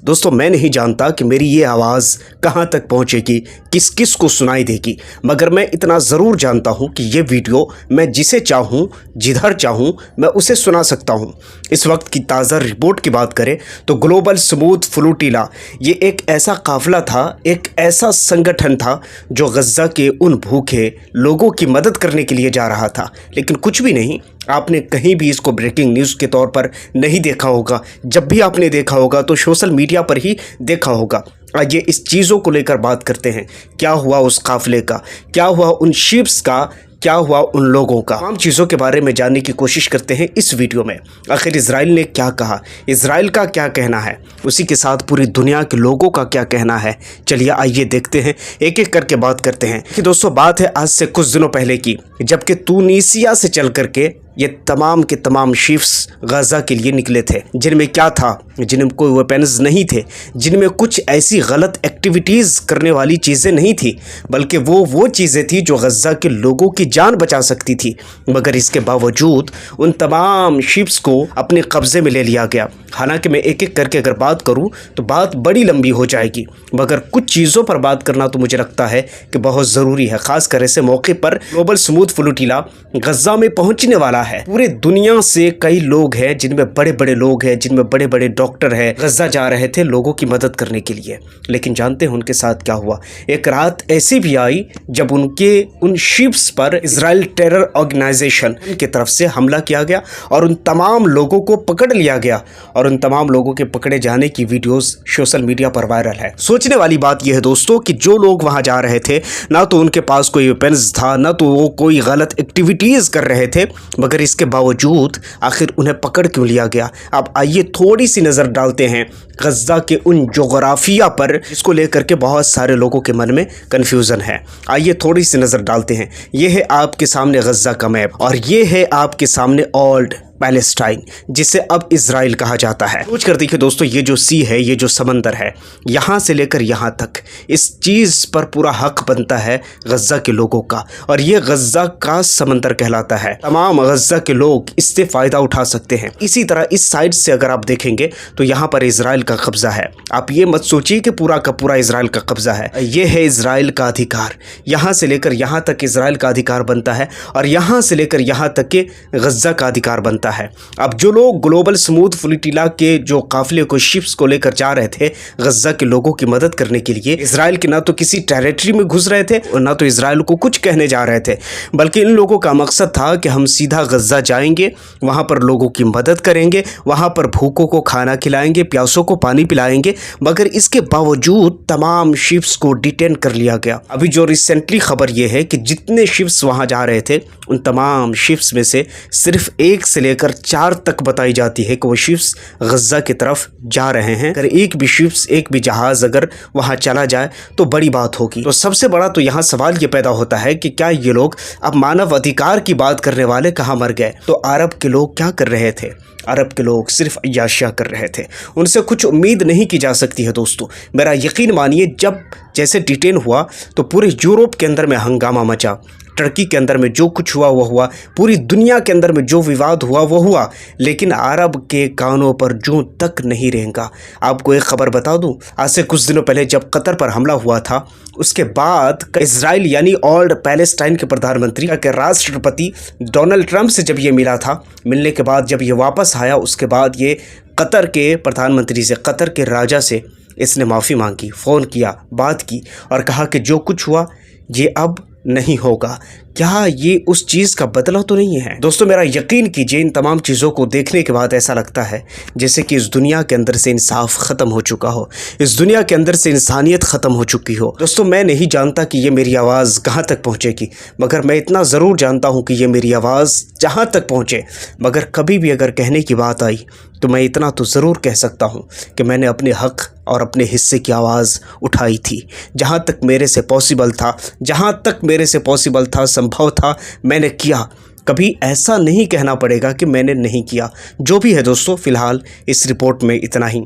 दोस्तों मैं नहीं जानता कि मेरी ये आवाज़ कहाँ तक पहुँचेगी, किस किस को सुनाई देगी, मगर मैं इतना ज़रूर जानता हूँ कि ये वीडियो मैं जिसे चाहूँ जिधर चाहूँ मैं उसे सुना सकता हूँ। इस वक्त की ताज़ा रिपोर्ट की बात करें तो ग्लोबल स्मूथ फ्लूटिला ये एक ऐसा काफ़िला था, एक ऐसा संगठन था जो गज़ा के उन भूखे लोगों की मदद करने के लिए जा रहा था। लेकिन कुछ भी नहीं, आपने कहीं भी इसको ब्रेकिंग न्यूज़ के तौर पर नहीं देखा होगा। जब भी आपने देखा होगा तो सोशल मीडिया पर ही देखा होगा। आइए इस चीज़ों को लेकर बात करते हैं। क्या हुआ उस काफ़िले का, क्या हुआ उन शिप्स का, क्या हुआ उन लोगों का, तमाम चीज़ों के बारे में जानने की कोशिश करते हैं इस वीडियो में। आखिर इजराइल ने क्या कहा, इजराइल का क्या कहना है, उसी के साथ पूरी दुनिया के लोगों का क्या कहना है। चलिए आइए देखते हैं, एक एक करके बात करते हैं। कि दोस्तों बात है आज से कुछ दिनों पहले की, जबकि तुनीसिया से चल करके ये तमाम के तमाम शिप्स गज़ा के लिए निकले थे, जिनमें क्या था, जिनमें कोई वेपन्स नहीं थे, जिनमें कुछ ऐसी गलत एक्टिविटीज़ करने वाली चीज़ें नहीं थी, बल्कि वो चीज़ें थी जो गज़ा के लोगों की जान बचा सकती थी। मगर इसके बावजूद उन तमाम शिप्स को अपने कब्ज़े में ले लिया गया। हालांकि मैं एक एक करके अगर बात करूं तो बात बड़ी लंबी हो जाएगी, मगर कुछ चीज़ों पर बात करना तो मुझे लगता है कि बहुत ज़रूरी है। ख़ासकर ऐसे मौके पर ग्लोबल स्मूथ फ्लूटिला गज़ा में पहुंचने वाला है। पूरे दुनिया से कई लोग हैं, जिनमें बड़े बड़े लोग हैं, जिनमें बड़े बड़े डॉक्टर हैं, गज़ा जा रहे थे लोगों की मदद करने के लिए। लेकिन जानते हैं उनके साथ क्या हुआ? एक रात ऐसी भी आई जब उन शिप्स पर इजराइल टेरर ऑर्गेनाइजेशन की तरफ से हमला किया गया और उन तमाम लोगों को पकड़ लिया गया। और उन तमाम लोगों के पकड़े जाने की वीडियोस सोशल मीडिया पर वायरल है। सोचने वाली बात यह है दोस्तों कि जो लोग वहां जा रहे थे, ना तो उनके पास कोई वेपन्स था, ना तो वो कोई गलत एक्टिविटीज़ कर रहे थे, मगर इसके बावजूद आखिर उन्हें पकड़ क्यों लिया गया? अब आइए थोड़ी सी नज़र डालते हैं गज़ा के उन जोग्राफिया पर, जिसको लेकर के बहुत सारे लोगों के मन में कन्फ्यूज़न है। आइए थोड़ी सी नज़र डालते हैं। ये है आपके सामने गज़ा का मैप और ये है आपके सामने ओल्ड पैलेस्टाइन, जिसे अब इजराइल कहा जाता है। सोच कर देखिए दोस्तों, ये जो सी है, ये जो समंदर है, यहाँ से लेकर यहाँ तक, इस चीज़ पर पूरा हक बनता है गज़ा के लोगों का, और ये गज़ा का समंदर कहलाता है। तमाम गज़ा के लोग इससे फ़ायदा उठा सकते हैं। इसी तरह इस साइड से अगर आप देखेंगे तो यहाँ पर इजराइल का कब्ज़ा है। आप ये मत सोचिए कि पूरा का पूरा इजराइल का कब्ज़ा है। ये है इजराइल का अधिकार, यहाँ से लेकर यहाँ तक इजराइल का अधिकार बनता है, और यहाँ से लेकर यहाँ तक के गज़ा का अधिकार बनता है। अब जो लोग ग्लोबल स्मूथ फ्लूटिला के जो काफिले को, शिप्स को लेकर जा रहे थे गज़ा के लोगों की मदद करने के लिए, इजराइल के ना तो किसी टेरिटरी में घुस रहे थे और ना तो इजराइल को कुछ कहने जा रहे थे, बल्कि इन लोगों का मकसद था कि हम सीधा गज़ा जाएंगे, वहां पर लोगों की मदद करेंगे, वहां पर भूखों को खाना खिलाएंगे, प्यासों को पानी पिलाएंगे। मगर इसके बावजूद तमाम शिप्स को डिटेन कर लिया गया। अभी जो रिसेंटली खबर यह है कि जितने शिप्स वहां जा रहे थे, उन तमाम शिप्स में से सिर्फ 1 से लेकर 4 तक बताई जाती है कि वो शिप्स गज़ा की तरफ जा रहे हैं। अगर एक भी शिप्स, एक भी जहाज़ अगर वहाँ चला जाए तो बड़ी बात होगी। तो सबसे बड़ा तो यहाँ सवाल ये पैदा होता है कि क्या ये लोग, अब मानव अधिकार की बात करने वाले कहाँ मर गए? तो अरब के लोग क्या कर रहे थे? अरब के लोग सिर्फ अय्याशिया कर रहे थे, उनसे कुछ उम्मीद नहीं की जा सकती है दोस्तों। मेरा यकीन मानिए, जब जैसे डिटेन हुआ तो पूरे यूरोप के अंदर में हंगामा मचा, टर्की के अंदर में जो कुछ हुआ वो हुआ, पूरी दुनिया के अंदर में जो विवाद हुआ वो हुआ, लेकिन अरब के कानों पर जूं तक नहीं रहेगा। आपको एक खबर बता दूं, आज से कुछ दिनों पहले जब कतर पर हमला हुआ था, उसके बाद इजराइल यानी ओल्ड पैलेस्टाइन के प्रधानमंत्री के राष्ट्रपति डोनाल्ड ट्रंप से जब ये मिला था, मिलने के बाद जब ये वापस आया, उसके बाद ये कतर के प्रधानमंत्री से, कतर के राजा से इसने माफ़ी मांगी, फ़ोन किया, बात की और कहा कि जो कुछ हुआ ये अब नहीं होगा। क्या ये उस चीज़ का बदला तो नहीं है? दोस्तों मेरा यकीन कीजिए, इन तमाम चीज़ों को देखने के बाद ऐसा लगता है जैसे कि इस दुनिया के अंदर से इंसाफ ख़त्म हो चुका हो, इस दुनिया के अंदर से इंसानियत ख़त्म हो चुकी हो। दोस्तों मैं नहीं जानता कि ये मेरी आवाज़ कहाँ तक पहुँचेगी, मगर मैं इतना ज़रूर जानता हूँ कि ये मेरी आवाज़ जहाँ तक पहुँचे, मगर कभी भी अगर कहने की बात आई तो मैं इतना तो ज़रूर कह सकता हूँ कि मैंने अपने हक़ और अपने हिस्से की आवाज़ उठाई थी। जहाँ तक मेरे से पॉसिबल था, जहाँ तक मेरे से पॉसिबल था, संभव था, मैंने किया। कभी ऐसा नहीं कहना पड़ेगा कि मैंने नहीं किया। जो भी है दोस्तों, फ़िलहाल इस रिपोर्ट में इतना ही।